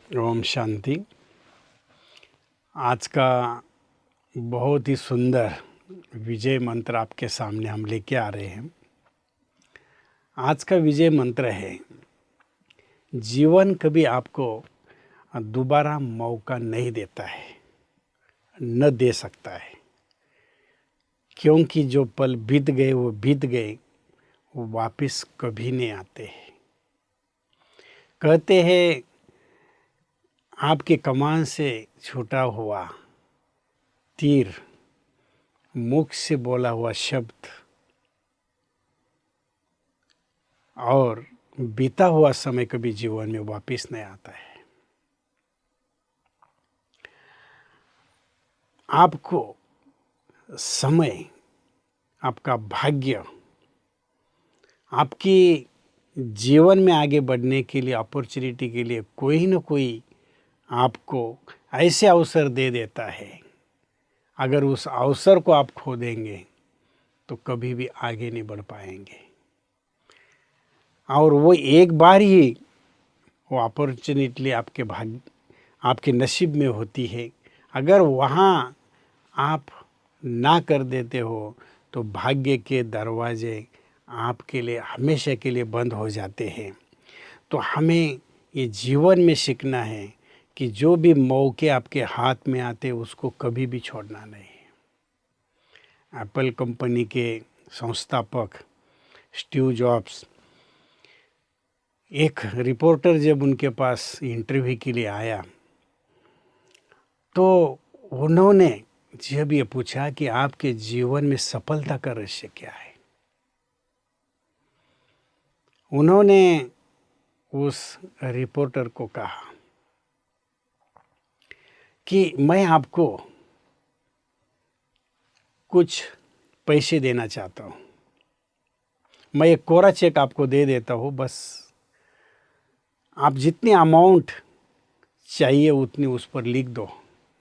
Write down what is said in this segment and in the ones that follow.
ओम शांति। आज का बहुत ही सुंदर विजय मंत्र आपके सामने हम लेके आ रहे हैं। आज का विजय मंत्र है, जीवन कभी आपको दोबारा मौका नहीं देता है, न दे सकता है, क्योंकि जो पल बीत गए वो बीत गए, वो वापस कभी नहीं आते हैं। कहते हैं आपके कमान से छूटा हुआ तीर, मुख से बोला हुआ शब्द और बीता हुआ समय कभी जीवन में वापस नहीं आता है। आपको समय, आपका भाग्य, आपकी जीवन में आगे बढ़ने के लिए, अपॉर्चुनिटी के लिए कोई न कोई आपको ऐसे अवसर दे देता है। अगर उस अवसर को आप खो देंगे तो कभी भी आगे नहीं बढ़ पाएंगे। और वो एक बार ही वो अपॉर्चुनिटी आपके नसीब में होती है। अगर वहाँ आप ना कर देते हो तो भाग्य के दरवाजे आपके लिए हमेशा के लिए बंद हो जाते हैं। तो हमें ये जीवन में सीखना है कि जो भी मौके आपके हाथ में आते उसको कभी भी छोड़ना नहीं। एप्पल कंपनी के संस्थापक स्टीव जॉब्स, एक रिपोर्टर जब उनके पास इंटरव्यू के लिए आया तो उन्होंने जब ये पूछा कि आपके जीवन में सफलता का रहस्य क्या है, उन्होंने उस रिपोर्टर को कहा कि मैं आपको कुछ पैसे देना चाहता हूँ, मैं एक कोरा चेक आपको दे देता हूँ, बस आप जितनी अमाउंट चाहिए उतनी उस पर लिख दो,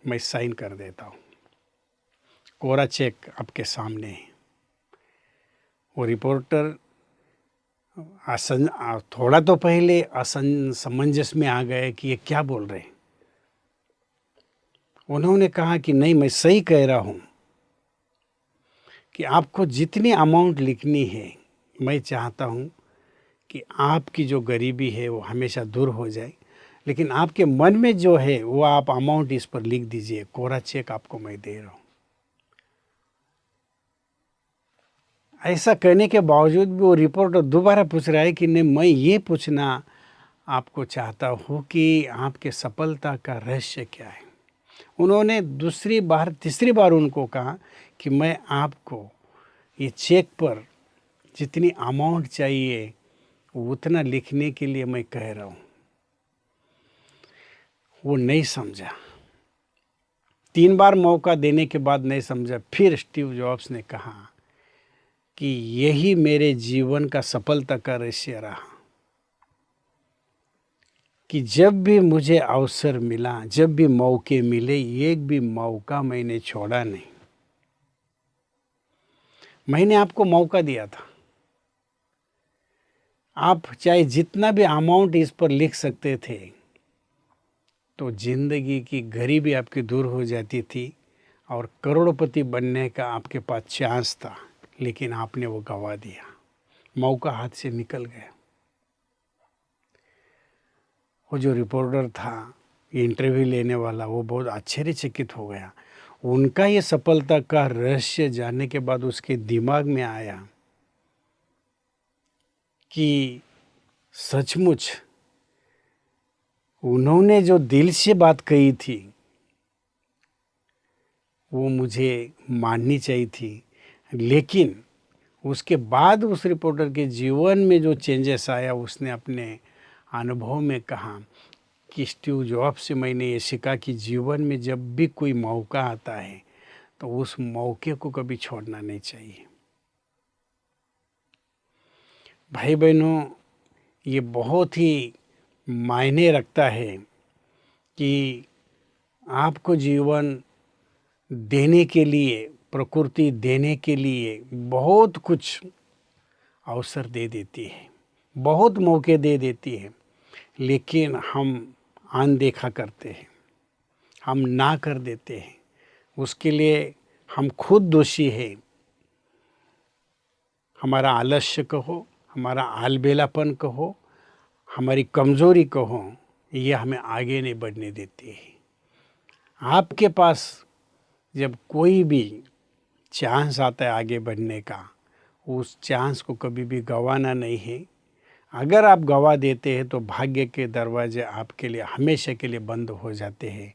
मैं साइन कर देता हूँ। कोरा चेक आपके सामने है। वो रिपोर्टर थोड़ा तो पहले असमंजस में आ गए कि ये क्या बोल रहे हैं। उन्होंने कहा कि नहीं, मैं सही कह रहा हूँ कि आपको जितनी अमाउंट लिखनी है, मैं चाहता हूँ कि आपकी जो गरीबी है वो हमेशा दूर हो जाए, लेकिन आपके मन में जो है वो आप अमाउंट इस पर लिख दीजिए, कोरा चेक आपको मैं दे रहा हूँ। ऐसा कहने के बावजूद भी वो रिपोर्टर दोबारा पूछ रहा है कि नहीं, मैं ये पूछना आपको चाहता हूँ कि आपके सफलता का रहस्य क्या है। उन्होंने तीसरी बार उनको कहा कि मैं आपको ये चेक पर जितनी अमाउंट चाहिए उतना लिखने के लिए मैं कह रहा हूँ। वो नहीं समझा। 3 बार मौका देने के बाद नहीं समझा। फिर स्टीव जॉब्स ने कहा कि यही मेरे जीवन का सफलता का रहस्य रहा कि जब भी मुझे अवसर मिला, जब भी मौके मिले, एक भी मौका मैंने छोड़ा नहीं। मैंने आपको मौका दिया था, आप चाहे जितना भी अमाउंट इस पर लिख सकते थे तो जिंदगी की गरीबी आपकी दूर हो जाती थी और करोड़पति बनने का आपके पास चांस था, लेकिन आपने वो गंवा दिया, मौका हाथ से निकल गया। वो जो रिपोर्टर था, इंटरव्यू लेने वाला, वो बहुत आश्चर्यचकित हो गया। उनका ये सफलता का रहस्य जानने के बाद उसके दिमाग में आया कि सचमुच उन्होंने जो दिल से बात कही थी वो मुझे माननी चाहिए थी, लेकिन उसके बाद उस रिपोर्टर के जीवन में जो चेंजेस आया, उसने अपने अनुभव में कहा कि स्टीव जॉब्स से मैंने ये सीखा कि जीवन में जब भी कोई मौका आता है तो उस मौके को कभी छोड़ना नहीं चाहिए। भाई बहनों, ये बहुत ही मायने रखता है कि आपको जीवन देने के लिए, प्रकृति देने के लिए बहुत कुछ अवसर दे देती है, बहुत मौके दे देती है, लेकिन हम अनदेखा करते हैं, हम ना कर देते हैं, उसके लिए हम खुद दोषी हैं। हमारा आलस्य कहो, हमारा आलबेलापन कहो, हमारी कमज़ोरी कहो, ये हमें आगे नहीं बढ़ने देती है। आपके पास जब कोई भी चांस आता है आगे बढ़ने का, उस चांस को कभी भी गंवाना नहीं है। अगर आप गंवा देते हैं तो भाग्य के दरवाजे आपके लिए हमेशा के लिए बंद हो जाते हैं,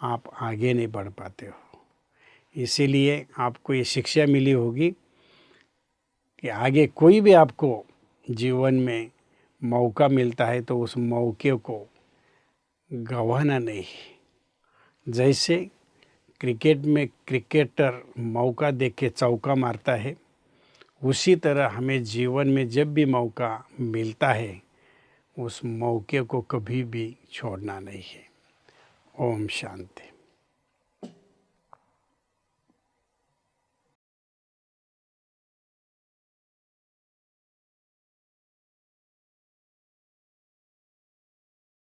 आप आगे नहीं बढ़ पाते हो। इसीलिए आपको ये शिक्षा मिली होगी कि आगे कोई भी आपको जीवन में मौका मिलता है तो उस मौके को गंवाना नहीं है। जैसे क्रिकेट में क्रिकेटर मौका देख के चौका मारता है, उसी तरह हमें जीवन में जब भी मौका मिलता है उस मौके को कभी भी छोड़ना नहीं है। ओम शांति।